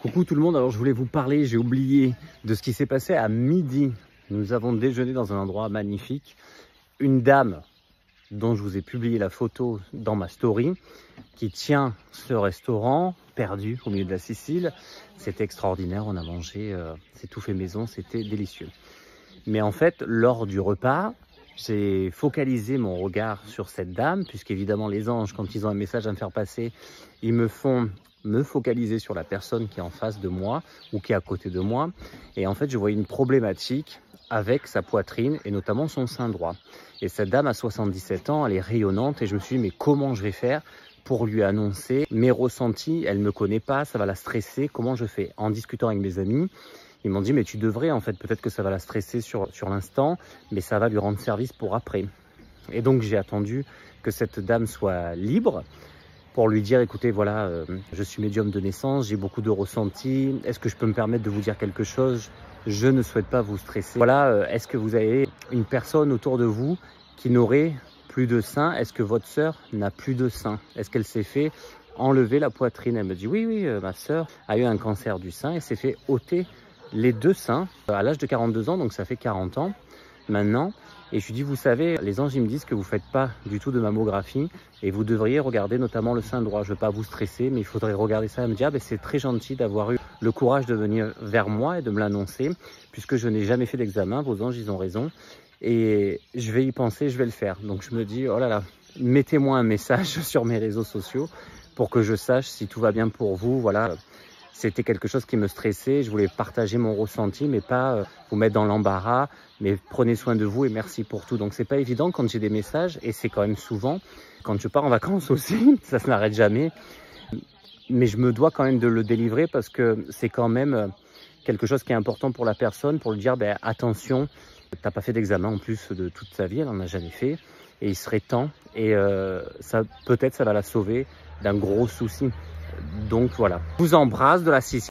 Coucou tout le monde, alors je voulais vous parler, j'ai oublié de ce qui s'est passé à midi. Nous avons déjeuné dans un endroit magnifique. Une dame dont je vous ai publié la photo dans ma story, qui tient ce restaurant perdu au milieu de la Sicile. C'était extraordinaire, on a mangé, c'est tout fait maison, c'était délicieux. Mais en fait, lors du repas, j'ai focalisé mon regard sur cette dame, puisqu'évidemment les anges, quand ils ont un message à me faire passer, ils me font me focaliser sur la personne qui est en face de moi ou qui est à côté de moi. Et en fait, je voyais une problématique avec sa poitrine et notamment son sein droit. Et cette dame a 77 ans, elle est rayonnante et je me suis dit, mais comment je vais faire pour lui annoncer mes ressentis? Elle ne me connaît pas, ça va la stresser, comment je fais? En discutant avec mes amis, ils m'ont dit, mais tu devrais, en fait, peut-être que ça va la stresser sur l'instant, mais ça va lui rendre service pour après. Et donc, j'ai attendu que cette dame soit libre pour lui dire, écoutez, voilà, je suis médium de naissance, j'ai beaucoup de ressentis, est-ce que je peux me permettre de vous dire quelque chose? Je ne souhaite pas vous stresser. Voilà, est-ce que vous avez une personne autour de vous qui n'aurait plus de sein? Est-ce que votre sœur n'a plus de sein? Est-ce qu'elle s'est fait enlever la poitrine? Elle me dit, oui, ma sœur a eu un cancer du sein et s'est fait ôter les deux seins à l'âge de 42 ans, donc ça fait 40 ans maintenant. Et je lui dis, vous savez, les anges ils me disent que vous ne faites pas du tout de mammographie et vous devriez regarder notamment le sein droit. Je ne veux pas vous stresser, mais il faudrait regarder ça. Elle me dit, ah, ben, c'est très gentil d'avoir eu le courage de venir vers moi et de me l'annoncer, puisque je n'ai jamais fait d'examen. Vos anges, ils ont raison. Et je vais y penser, je vais le faire. Donc je me dis, oh là là, mettez-moi un message sur mes réseaux sociaux pour que je sache si tout va bien pour vous. Voilà. C'était quelque chose qui me stressait, je voulais partager mon ressenti, mais pas vous mettre dans l'embarras, mais prenez soin de vous et merci pour tout. Donc c'est pas évident quand j'ai des messages, et c'est quand même souvent, quand je pars en vacances aussi, ça ne s'arrête jamais, mais je me dois quand même de le délivrer parce que c'est quand même quelque chose qui est important pour la personne, pour lui dire, ben, attention, t'as pas fait d'examen en plus de toute sa vie, elle en a jamais fait, et il serait temps, et ça peut-être ça va la sauver d'un gros souci. Donc voilà, je vous embrasse de la Sicile.